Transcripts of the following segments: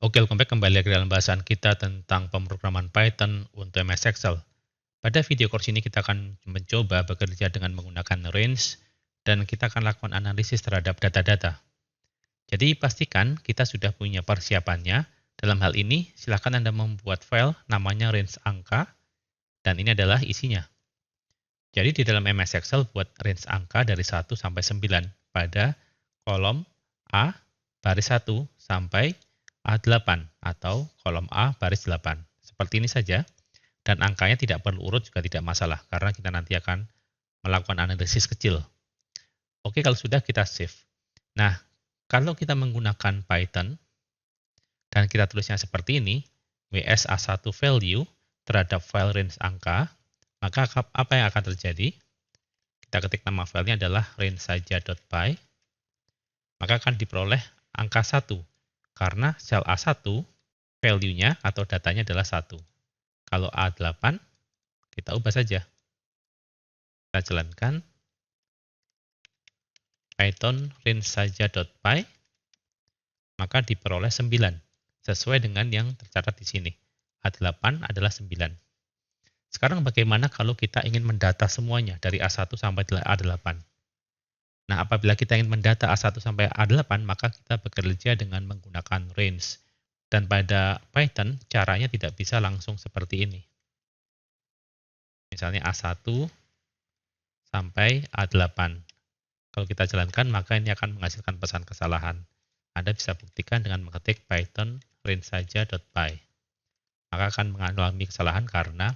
Oke, welcome back kembali ke dalam bahasan kita tentang pemrograman Python untuk MS Excel. Pada video course ini kita akan mencoba bekerja dengan menggunakan range dan kita akan lakukan analisis terhadap data-data. Jadi pastikan kita sudah punya persiapannya. Dalam hal ini, silakan Anda membuat file namanya range angka dan ini adalah isinya. Jadi di dalam MS Excel buat range angka dari 1 sampai 9 pada kolom A baris 1 sampai A8 atau kolom A baris 8. Seperti ini saja. Dan angkanya tidak perlu urut juga tidak masalah karena kita nanti akan melakukan analisis kecil. Oke, kalau sudah kita save. Nah, kalau kita menggunakan Python dan kita tulisnya seperti ini, WS-A1 value terhadap file range angka, maka apa yang akan terjadi? Kita ketik nama filenya adalah range-saja.py, maka akan diperoleh angka 1. Karena sel A1, value-nya atau datanya adalah 1. Kalau A8, kita ubah saja. Kita jalankan Python range-saja.py, maka diperoleh 9, sesuai dengan yang tercatat di sini. A8 adalah 9. Sekarang bagaimana kalau kita ingin mendata semuanya dari A1 sampai A8? Nah, apabila kita ingin mendata A1 sampai A8, maka kita bekerja dengan menggunakan range. Dan pada Python, caranya tidak bisa langsung seperti ini. Misalnya A1 sampai A8. Kalau kita jalankan, maka ini akan menghasilkan pesan kesalahan. Anda bisa buktikan dengan mengetik Python range-saja.py. Maka akan mengalami kesalahan karena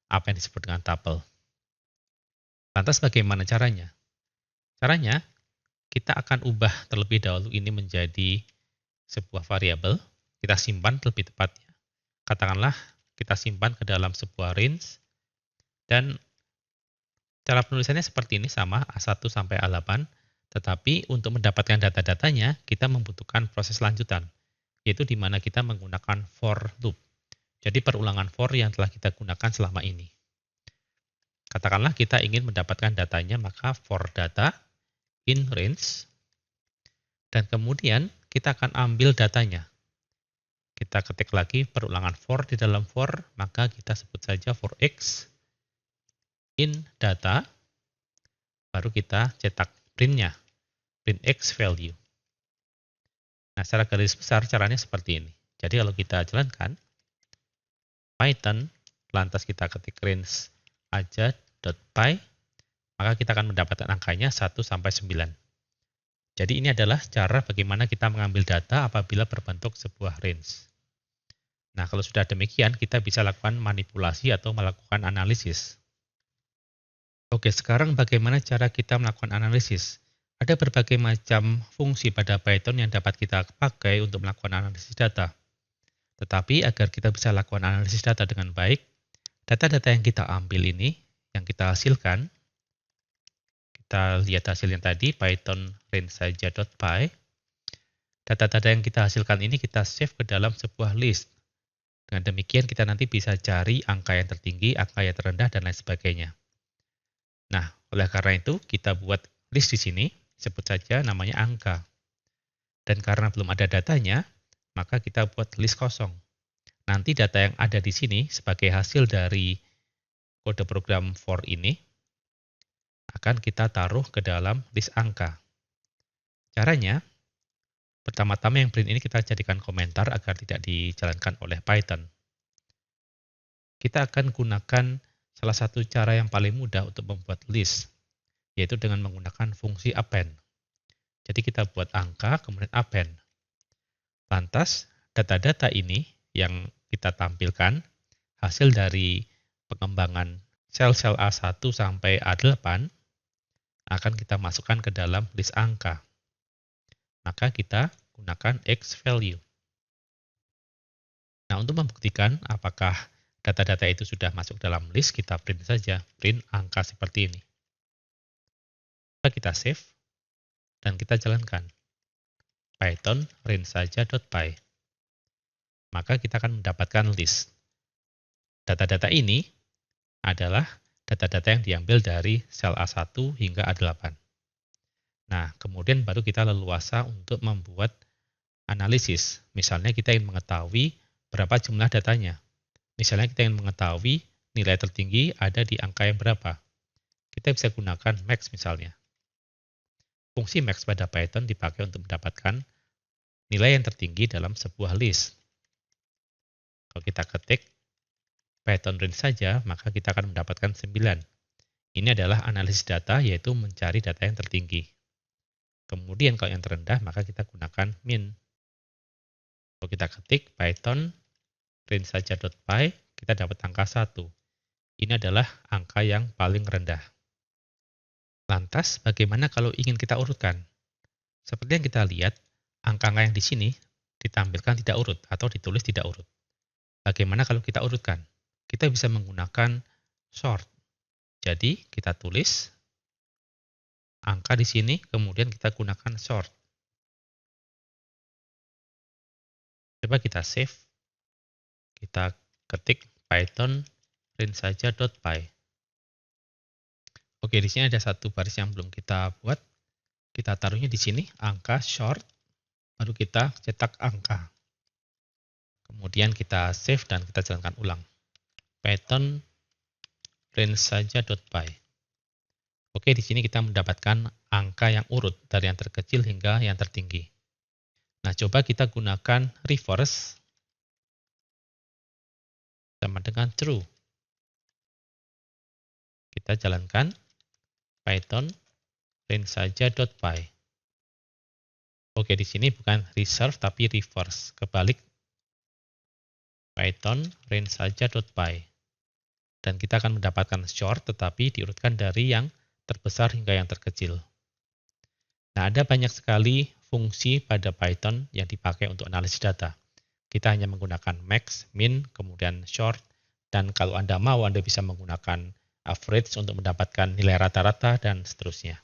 apa yang disebut dengan tuple. Lantas bagaimana caranya? Caranya, kita akan ubah terlebih dahulu ini menjadi sebuah variabel. Kita simpan lebih tepatnya. Katakanlah kita simpan ke dalam sebuah range. Dan cara penulisannya seperti ini sama, A1 sampai A8. Tetapi untuk mendapatkan data-datanya, kita membutuhkan proses lanjutan. Yaitu di mana kita menggunakan for loop. Jadi perulangan for yang telah kita gunakan selama ini. Katakanlah kita ingin mendapatkan datanya, maka for data in range, dan kemudian kita akan ambil datanya. Kita ketik lagi perulangan for di dalam for, maka kita sebut saja for x in data, baru kita cetak printnya, print x value. Nah, secara garis besar caranya seperti ini. Jadi kalau kita jalankan Python, lantas kita ketik range aja.py, maka kita akan mendapatkan angkanya 1 sampai 9. Jadi ini adalah cara bagaimana kita mengambil data apabila berbentuk sebuah range. Nah, kalau sudah demikian, kita bisa lakukan manipulasi atau melakukan analisis. Oke, sekarang bagaimana cara kita melakukan analisis? Ada berbagai macam fungsi pada Python yang dapat kita pakai untuk melakukan analisis data. Tetapi agar kita bisa lakukan analisis data dengan baik, data-data yang kita ambil ini, yang kita hasilkan, kita lihat hasilnya tadi, Python range-saja.py. Data-data yang kita hasilkan ini kita save ke dalam sebuah list. Dengan demikian kita nanti bisa cari angka yang tertinggi, angka yang terendah, dan lain sebagainya. Nah, oleh karena itu kita buat list di sini, sebut saja namanya angka. Dan karena belum ada datanya, maka kita buat list kosong. Nanti data yang ada di sini sebagai hasil dari kode program for ini, akan kita taruh ke dalam list angka. Caranya, pertama-tama yang print ini kita jadikan komentar agar tidak dijalankan oleh Python. Kita akan gunakan salah satu cara yang paling mudah untuk membuat list, yaitu dengan menggunakan fungsi append. Jadi kita buat angka, kemudian append. Lantas, data-data ini yang kita tampilkan, hasil dari pengembangan sel-sel A1 sampai A8, akan kita masukkan ke dalam list angka. Maka kita gunakan X value. Nah, untuk membuktikan apakah data-data itu sudah masuk dalam list, kita print saja, print angka seperti ini. Maka kita save, dan kita jalankan Python range-saja.py. Maka kita akan mendapatkan list. Data-data ini adalah data-data yang diambil dari sel A1 hingga A8. Nah, kemudian baru kita leluasa untuk membuat analisis. Misalnya kita ingin mengetahui berapa jumlah datanya. Misalnya kita ingin mengetahui nilai tertinggi ada di angka yang berapa. Kita bisa gunakan max misalnya. Fungsi max pada Python dipakai untuk mendapatkan nilai yang tertinggi dalam sebuah list. Kalau kita ketik Python range saja, maka kita akan mendapatkan 9. Ini adalah analisis data, yaitu mencari data yang tertinggi. Kemudian kalau yang terendah, maka kita gunakan min. Kalau kita ketik Python range saja.py, kita dapat angka 1. Ini adalah angka yang paling rendah. Lantas, bagaimana kalau ingin kita urutkan? Seperti yang kita lihat, angka-angka yang di sini ditampilkan tidak urut atau ditulis tidak urut. Bagaimana kalau kita urutkan? Kita bisa menggunakan sort. Jadi, kita tulis angka di sini, kemudian kita gunakan sort. Coba kita save. Kita ketik Python range saja.py. Oke, di sini ada satu baris yang belum kita buat. Kita taruhnya di sini, angka short, baru kita cetak angka. Kemudian kita save dan kita jalankan ulang. Python range saja.py. Oke, di sini kita mendapatkan angka yang urut dari yang terkecil hingga yang tertinggi. Nah, coba kita gunakan reverse sama dengan true. Kita jalankan Python range saja.py. Oke, di sini bukan reserve tapi reverse, kebalik. Python range saja.py. Dan kita akan mendapatkan short tetapi diurutkan dari yang terbesar hingga yang terkecil. Nah, ada banyak sekali fungsi pada Python yang dipakai untuk analisis data. Kita hanya menggunakan max, min, kemudian short, dan kalau Anda mau, Anda bisa menggunakan average untuk mendapatkan nilai rata-rata dan seterusnya.